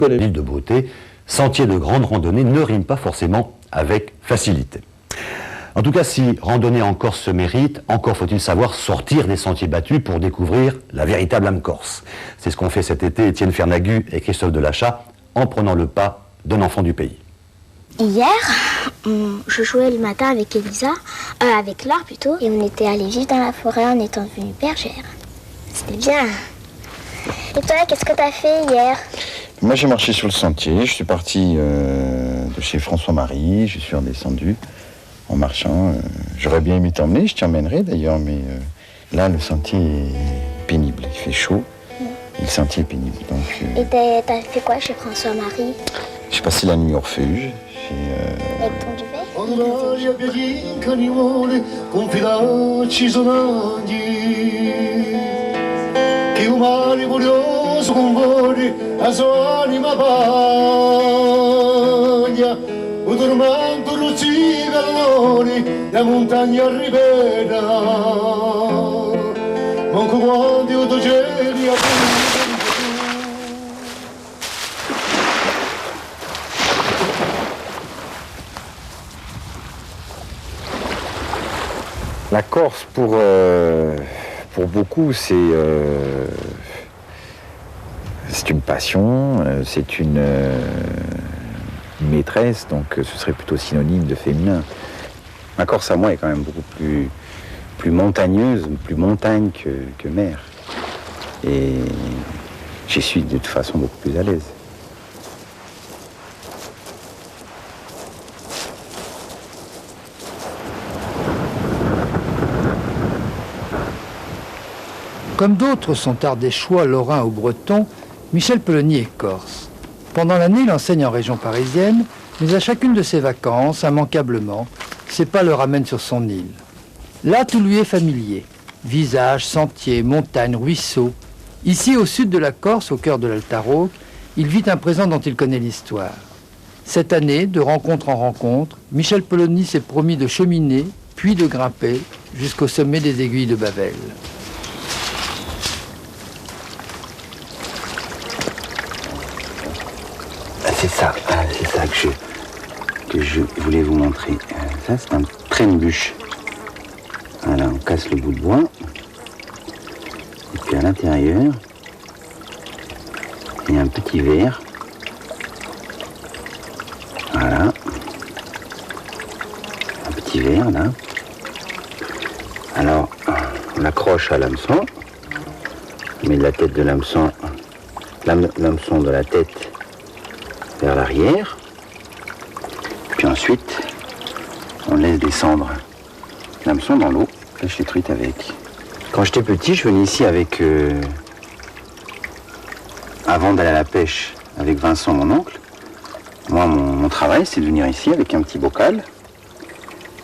l'île de Beauté, sentier de grande randonnée ne rime pas forcément avec facilité. En tout cas, si randonner en Corse se mérite, encore faut-il savoir sortir des sentiers battus pour découvrir la véritable âme corse. C'est ce qu'ont fait cet été Étienne Fernagu et Christophe Delachat en prenant le pas d'un enfant du pays. Hier, je jouais le matin avec Elisa, avec Laure plutôt, et on était allés vivre dans la forêt en étant devenus bergères. C'était bien. Et toi, qu'est-ce que t'as fait hier? Moi, j'ai marché sur le sentier. Je suis parti de chez François-Marie. Je suis redescendu en marchant. J'aurais bien aimé t'emmener. Je t'emmènerai d'ailleurs, mais là, le sentier est pénible. Il fait chaud. Et le sentier est pénible. Donc, Et t'as fait quoi chez François-Marie? J'ai passé la nuit au refuge. Avec ton duvet? Con voi la sua anima paglia, un tormento lo cigalloni, la montagna rivela, manco quanti autogeni a La Corse, pour beaucoup, c'est une passion, c'est une maîtresse, donc ce serait plutôt synonyme de féminin. Ma Corse à moi est quand même beaucoup plus montagneuse, plus montagne que mer. Et j'y suis de toute façon beaucoup plus à l'aise. Comme d'autres sont ardéchois, lorrains ou bretons, Michel Polony est corse. Pendant l'année, il enseigne en région parisienne, mais à chacune de ses vacances, immanquablement, ses pas le ramènent sur son île. Là, tout lui est familier. Visages, sentiers, montagnes, ruisseaux. Ici, au sud de la Corse, au cœur de l'Altaroc, il vit un présent dont il connaît l'histoire. Cette année, de rencontre en rencontre, Michel Polony s'est promis de cheminer, puis de grimper, jusqu'au sommet des aiguilles de Bavel. C'est ça que je voulais vous montrer. Ça, c'est un traîne-bûche. Voilà, on casse le bout de bois. Et puis à l'intérieur, il y a un petit verre. Voilà. Un petit verre, là. Alors, on l'accroche à l'hameçon. On met la tête de l'hameçon, l'hameçon de la tête vers l'arrière, puis ensuite on laisse descendre l'hameçon dans l'eau, pêche les truites avec. Quand j'étais petit, je venais ici avec, avant d'aller à la pêche avec Vincent, mon oncle. Moi, mon travail, c'est de venir ici avec un petit bocal,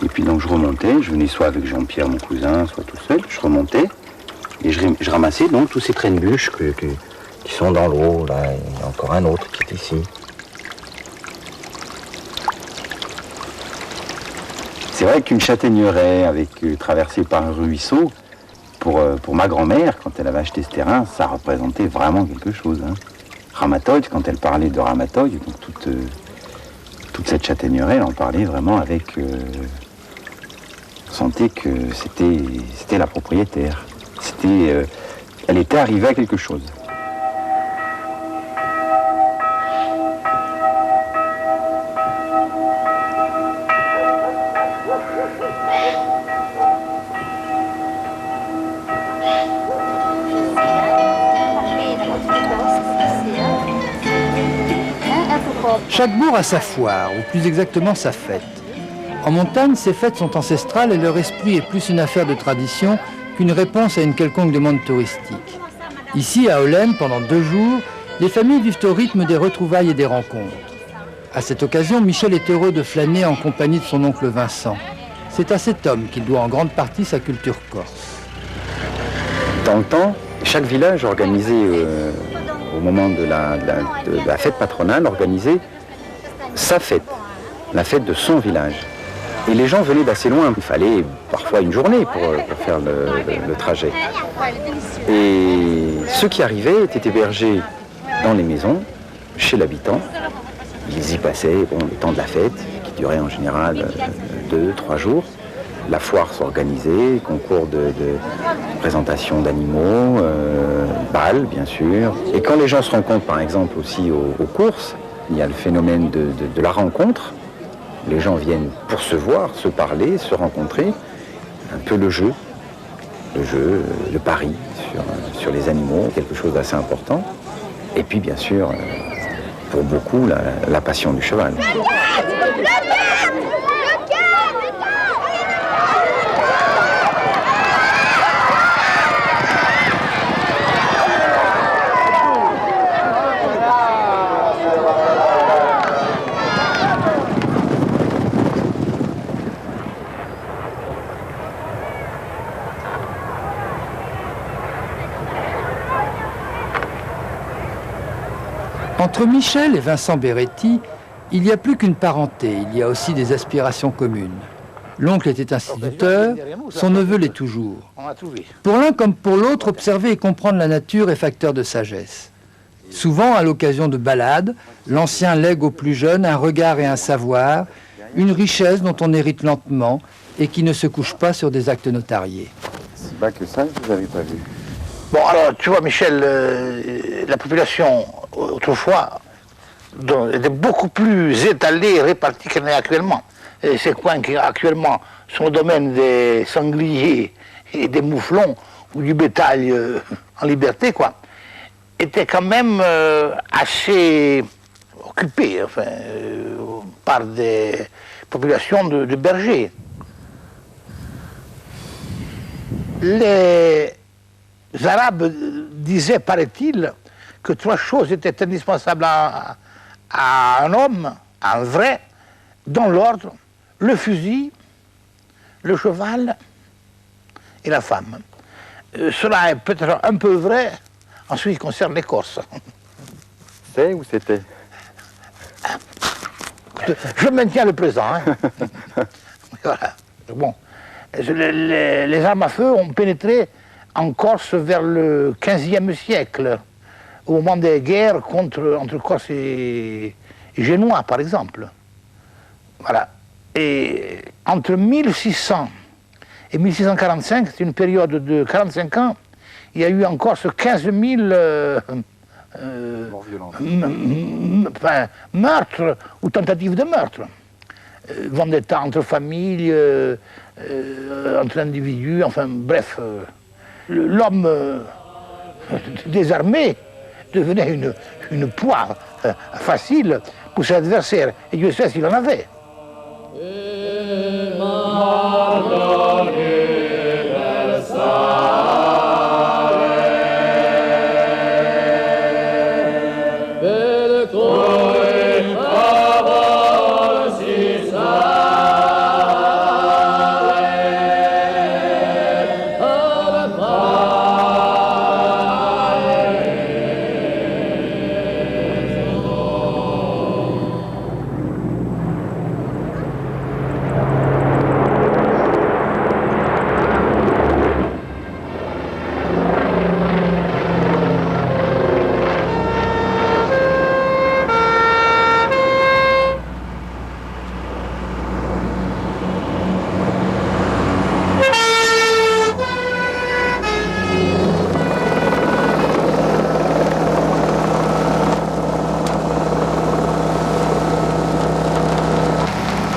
et puis donc je remontais, je venais soit avec Jean-Pierre, mon cousin, soit tout seul, je remontais, et je ramassais donc tous ces traîne-bûches qui sont dans l'eau. Là, il y a encore un autre qui est ici. C'est vrai qu'une châtaigneraie traversée par un ruisseau, pour ma grand-mère, quand elle avait acheté ce terrain, ça représentait vraiment quelque chose. Hein. Ramatoïde, quand elle parlait de Ramatoïde, donc toute cette châtaigneraie, elle en parlait vraiment avec... on sentait que c'était la propriétaire. Elle était arrivée à quelque chose. Chaque bourg a sa foire, ou plus exactement sa fête. En montagne, ces fêtes sont ancestrales et leur esprit est plus une affaire de tradition qu'une réponse à une quelconque demande touristique. Ici, à Olem, pendant 2 jours, les familles vivent au rythme des retrouvailles et des rencontres. À cette occasion, Michel est heureux de flâner en compagnie de son oncle Vincent. C'est à cet homme qu'il doit en grande partie sa culture corse. Dans le temps, chaque village organisait, au moment de la fête patronale, organisait sa fête, la fête de son village. Et les gens venaient d'assez loin. Il fallait parfois une journée pour faire le trajet. Et ceux qui arrivaient étaient hébergés dans les maisons chez l'habitant. Ils y passaient le temps de la fête, qui durait en général 2-3 jours. La foire s'organisait, concours de présentation d'animaux, bal bien sûr. Et quand les gens se rencontrent par exemple aussi aux courses, il y a le phénomène de la rencontre. Les gens viennent pour se voir, se parler, se rencontrer. Un peu le jeu, le pari sur les animaux, quelque chose d'assez important. Et puis bien sûr, pour beaucoup, la passion du cheval. Entre Michel et Vincent Beretti, il n'y a plus qu'une parenté, il y a aussi des aspirations communes. L'oncle était instituteur, son neveu l'est toujours. Pour l'un comme pour l'autre, observer et comprendre la nature est facteur de sagesse. Souvent, à l'occasion de balades, l'ancien lègue aux plus jeunes un regard et un savoir, une richesse dont on hérite lentement et qui ne se couche pas sur des actes notariés. Si bas que ça, vous n'avez pas vu. Bon, alors, tu vois, Michel, la population, autrefois, était beaucoup plus étalée et répartie qu'elle n'est actuellement. Et ces coins qui, actuellement, sont le domaine des sangliers et des mouflons, ou du bétail en liberté, quoi, étaient quand même assez occupés, enfin, par des populations de bergers. Les Arabes disaient, paraît-il, que 3 choses étaient indispensables à un homme, à un vrai, dans l'ordre: le fusil, le cheval et la femme. Cela est peut-être un peu vrai en ce qui concerne les Corses. C'est ou c'était? Je maintiens le présent. Hein. Voilà. Bon. Les armes à feu ont pénétré en Corse vers le XVe siècle, au moment des guerres entre Corse et Génois, par exemple. Voilà. Et entre 1600 et 1645, c'est une période de 45 ans, il y a eu en Corse 15 000 meurtres ou tentatives de meurtre. Vendetta entre familles, entre individus, enfin bref. L'homme désarmé devenait une proie facile pour ses adversaires. Et Dieu sait s'il en avait.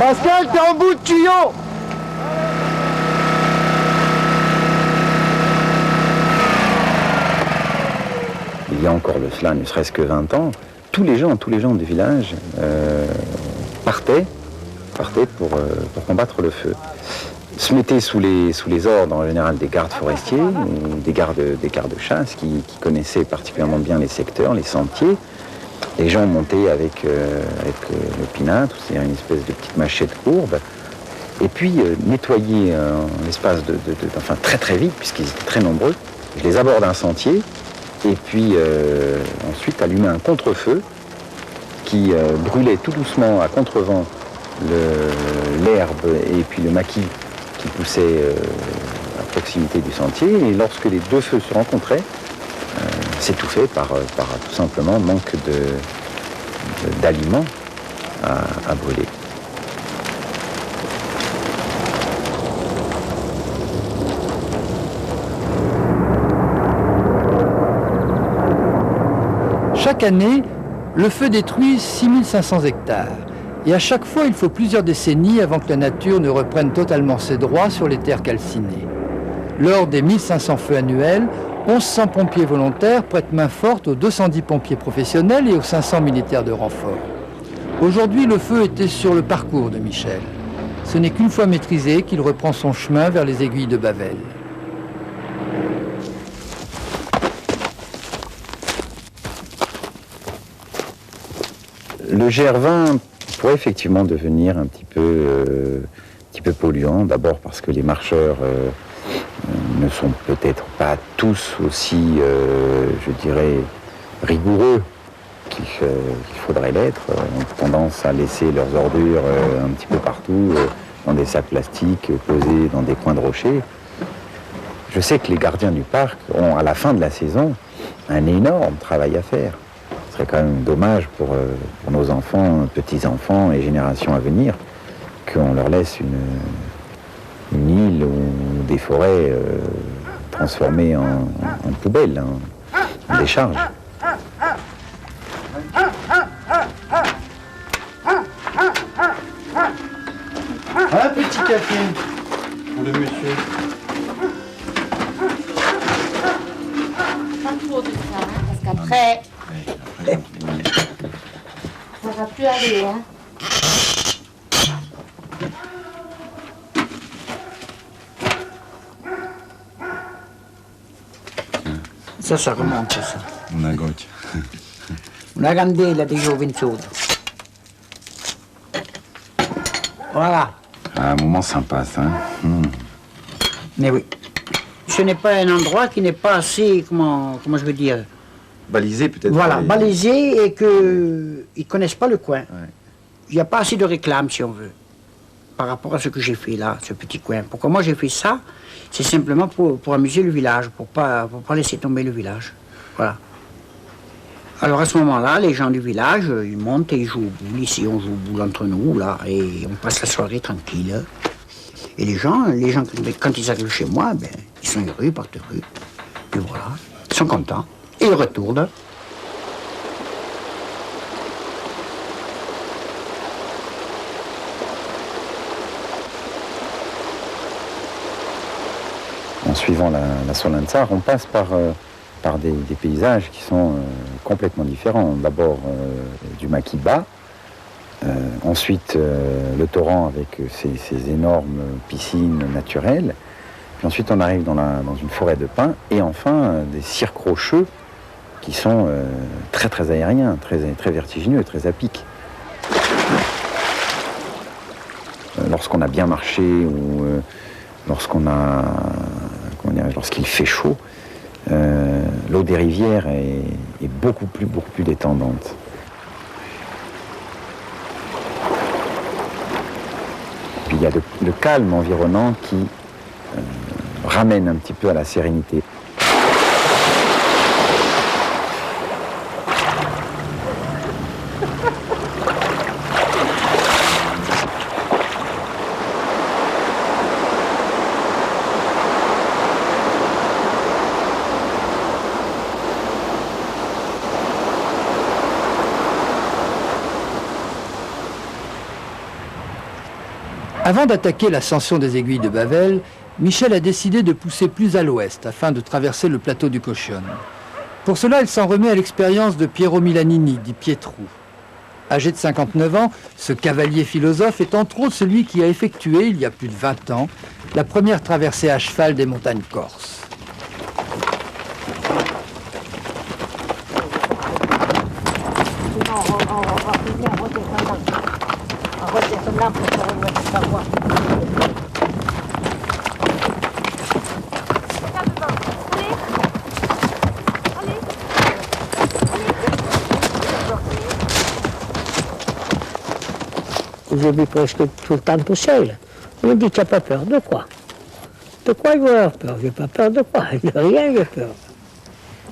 Pascal, t'es en bout de tuyau. Il y a encore de cela, ne serait-ce que 20 ans, tous les gens du village partaient pour combattre le feu. Se mettaient sous les ordres en général des gardes forestiers, ou des gardes de chasse qui connaissaient particulièrement bien les secteurs, les sentiers. Les gens montaient avec le pinatre, c'est-à-dire une espèce de petite machette courbe, et puis nettoyer l'espace enfin très très vite, puisqu'ils étaient très nombreux. Je les aborde un sentier, et puis ensuite allumer un contre-feu qui brûlait tout doucement à contre-vent l'herbe et puis le maquis qui poussait à proximité du sentier, et lorsque les deux feux se rencontraient, s'étouffaient par tout simplement manque d'aliments à brûler. Chaque année, le feu détruit 6500 hectares. Et à chaque fois, il faut plusieurs décennies avant que la nature ne reprenne totalement ses droits sur les terres calcinées. Lors des 1500 feux annuels, 1100 pompiers volontaires prêtent main forte aux 210 pompiers professionnels et aux 500 militaires de renfort. Aujourd'hui, le feu était sur le parcours de Michel. Ce n'est qu'une fois maîtrisé qu'il reprend son chemin vers les aiguilles de Bavel. Le GR20 pourrait effectivement devenir un petit peu polluant, d'abord parce que les marcheurs ne sont peut-être pas tous aussi, je dirais, rigoureux qu'il faudrait l'être, ont tendance à laisser leurs ordures un petit peu partout, dans des sacs plastiques posés dans des coins de rochers. Je sais que les gardiens du parc ont, à la fin de la saison, un énorme travail à faire. Ce serait quand même dommage pour nos enfants, petits-enfants et générations à venir qu'on leur laisse une île ou des forêts transformées en poubelles, en décharge. Un petit café pour le monsieur. Pas trop de ça, hein, parce qu'après, ça va plus aller, hein. Ça remonte, ça. Una goccia. Una candela di gioventù. Voilà. Un moment sympa, ça. Mais oui. Ce n'est pas un endroit qui n'est pas assez, comment je veux dire, Balisé peut-être. voilà, balisé et qu'ils ne connaissent pas le coin. Il n'y a pas assez de réclame, si on veut, par rapport à ce que j'ai fait là, ce petit coin. Pourquoi moi j'ai fait ça? C'est simplement pour amuser le village, pour pas laisser tomber le village. Voilà. Alors à ce moment-là, les gens du village, ils montent et ils jouent au boule. Ici, on joue au boule entre nous, là, et on passe la soirée tranquille. Et les gens, quand ils arrivent chez moi, ben, ils sont heureux, ils partent heureux. Et voilà, ils sont contents. Et ils retournent. En suivant la Solenzar, on passe par des paysages qui sont complètement différents. D'abord du maquis bas, ensuite le torrent avec ses énormes piscines naturelles, puis ensuite on arrive dans une forêt de pins, et enfin des cirques rocheux qui sont très très aériens, très vertigineux, très à pic. Lorsqu'on a bien marché ou lorsqu'il fait chaud, l'eau des rivières est beaucoup plus détendante. Puis il y a le calme environnant qui ramène un petit peu à la sérénité. Avant d'attaquer l'ascension des aiguilles de Bavel, Michel a décidé de pousser plus à l'ouest afin de traverser le plateau du Cochionne. Pour cela, il s'en remet à l'expérience de Piero Milanini, dit Pietrou. Âgé de 59 ans, ce cavalier philosophe est entre autres celui qui a effectué, il y a plus de 20 ans, la première traversée à cheval des montagnes corses. J'ai vu presque tout le temps tout seul. On me dit, tu n'as pas peur de quoi? De quoi il va avoir peur? J'ai pas peur de quoi? De rien, j'ai peur.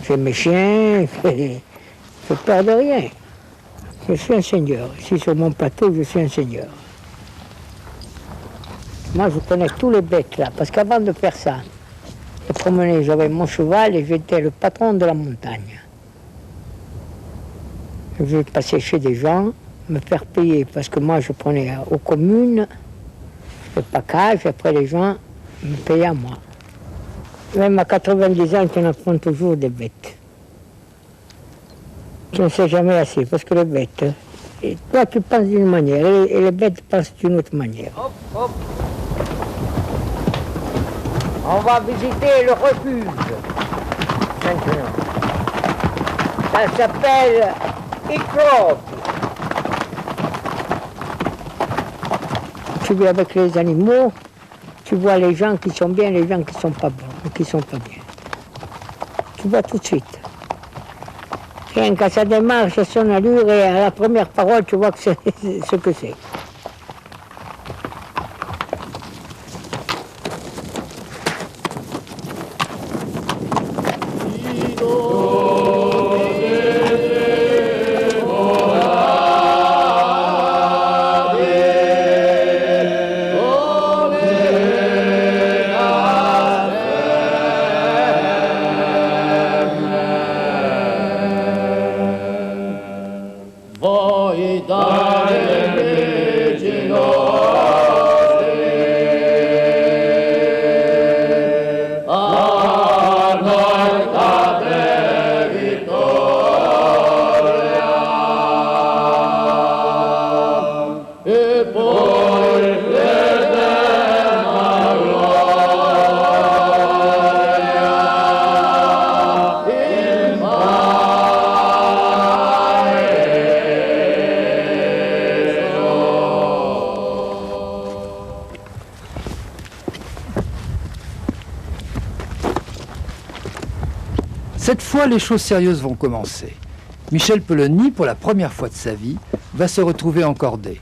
J'ai mes chiens, j'ai peur de rien. Je suis un seigneur. Ici sur mon plateau, je suis un seigneur. Moi, je connais tous les bêtes là, parce qu'avant de faire ça, je promenais, j'avais mon cheval et j'étais le patron de la montagne. Je vais passer chez des gens, me faire payer, parce que moi, je prenais aux communes, le package, après les gens me payaient à moi. Même à 90 ans, tu en apprends toujours des bêtes. Tu ne sais jamais assez, parce que les bêtes, et toi tu penses d'une manière, et les bêtes pensent d'une autre manière. Hop, hop. On va visiter le refuge, maintenant. Ça s'appelle Icrobe. Tu vis avec les animaux, tu vois les gens qui sont bien, les gens qui ne sont pas bons, qui ne sont pas bien. Tu vois tout de suite. Rien qu'à sa démarche, à son allure et à la première parole, tu vois que c'est ce que c'est. Cette fois, les choses sérieuses vont commencer. Michel Pellegny, pour la première fois de sa vie, va se retrouver en cordée.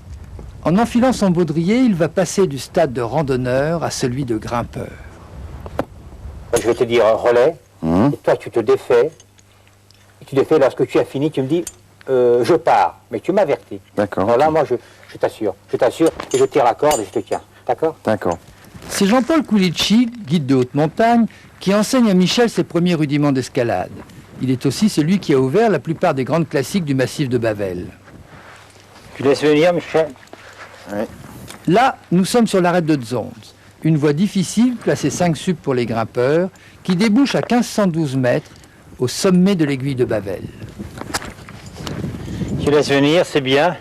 En enfilant son baudrier, il va passer du stade de randonneur à celui de grimpeur. Je vais te dire un relais, et toi tu te défais. Et tu défais, lorsque tu as fini, tu me dis je pars, mais tu m'avertis. D'accord. Alors là, moi je t'assure, et je tire la corde et je te tiens. D'accord? D'accord. C'est Jean-Paul Coulitchi, guide de haute montagne, qui enseigne à Michel ses premiers rudiments d'escalade. Il est aussi celui qui a ouvert la plupart des grandes classiques du massif de Bavel. Tu laisses venir, Michel? Oui. Là, nous sommes sur l'arête de Dzonz, une voie difficile, classée 5 sub pour les grimpeurs, qui débouche à 1512 mètres au sommet de l'aiguille de Bavel. Tu laisses venir, c'est bien.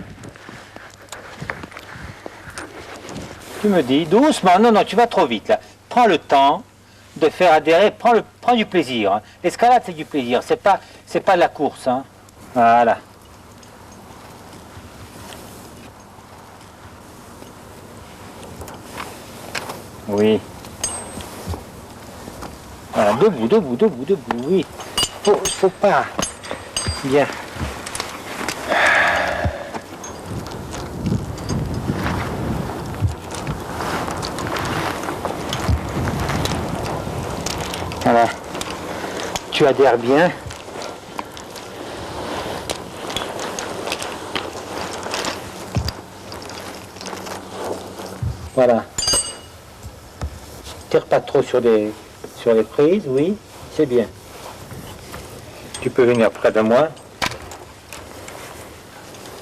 Tu me dis, doucement, non, tu vas trop vite là. Prends le temps de faire adhérer, prends du plaisir. Hein. L'escalade, c'est du plaisir, c'est pas de la course. Hein. Voilà. Oui. Voilà, debout, oui. Faut pas. Bien. Voilà. Tu adhères bien. Voilà. Tire pas trop sur les prises, oui, c'est bien. Tu peux venir près de moi.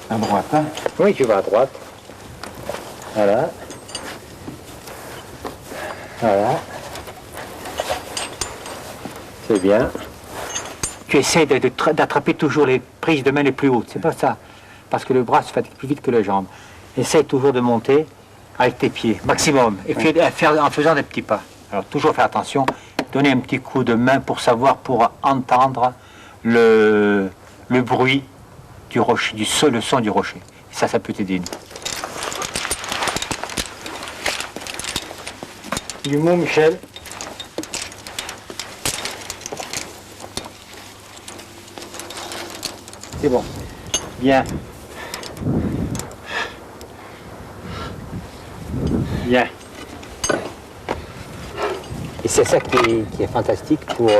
À droite, hein? Oui, tu vas à droite. Voilà. Voilà. C'est bien. Tu essaies d'attraper toujours les prises de main les plus hautes, c'est pas ça. Parce que le bras se fatigue plus vite que les jambes. Essaye toujours de monter avec tes pieds, maximum, et en faisant des petits pas. Alors toujours faire attention, donner un petit coup de main pour entendre le bruit du rocher, le son du rocher. Ça peut t'aider. Du mot, Michel. C'est bon. Bien. Bien. Et c'est ça qui est fantastique pour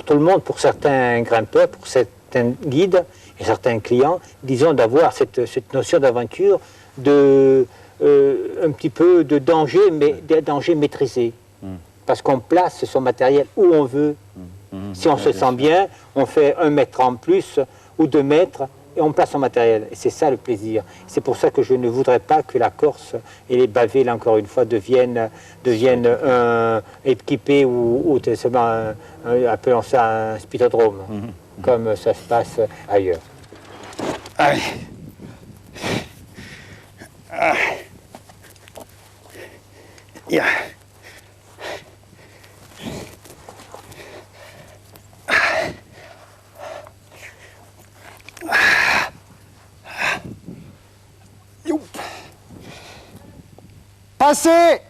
tout le monde, pour certains grimpeurs, pour certains guides et certains clients, disons, d'avoir cette notion d'aventure, de un petit peu de danger, mais des dangers maîtrisés. Parce qu'on place son matériel où on veut. Si on se sent bien, on fait 1 mètre en plus ou 2 mètres et on place son matériel. Et c'est ça le plaisir. C'est pour ça que je ne voudrais pas que la Corse et les bavés, là encore une fois, deviennent équipés ou seulement, appelons ça un spitodrome, comme ça se passe ailleurs. Allez. Yeah. Passez!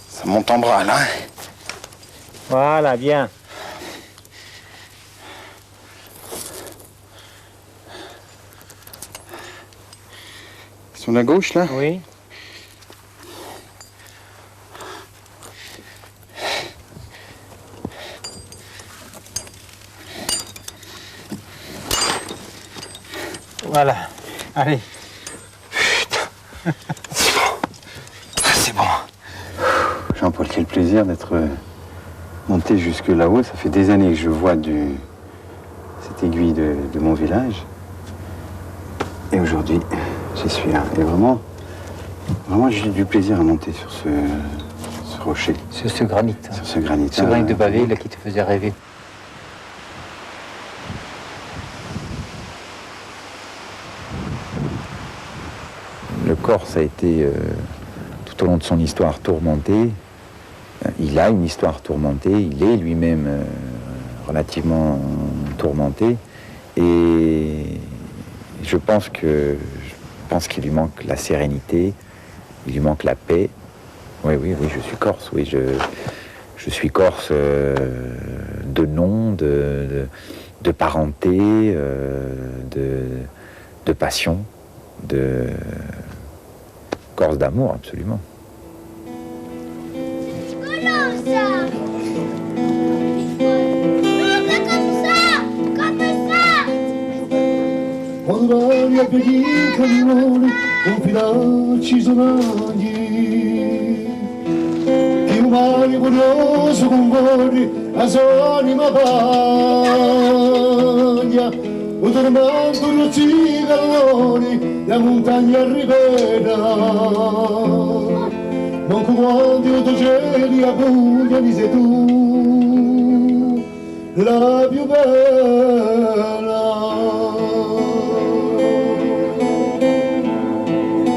Ça monte en bras, là. Voilà, bien. Sur la gauche, là? Oui. Voilà. Allez. C'est bon. Jean-Paul, quel plaisir d'être monté jusque là-haut. Ça fait des années que je vois cette aiguille de mon village. Et aujourd'hui, j'y suis là. Et vraiment, j'ai eu du plaisir à monter sur ce rocher. Sur ce granit. Sur ce granit. Ce granit de Bavé, là, qui te faisait rêver. Le Corse a été, tout au long de son histoire, tourmenté. Il a une histoire tourmentée, il est lui-même relativement tourmenté. Et je pense qu'il lui manque la sérénité, il lui manque la paix. Oui, je suis corse, oui, je suis corse de nom, de parenté, de passion, de corse d'amour, absolument. L'aria per i cannoni, confidarci sonagli. Chi umani curioso con cuore, la sua anima paglia. O tornando lo cigalloni, la montagna rivera. Non quando tu cieli a Puglia di sei tu, la più bella.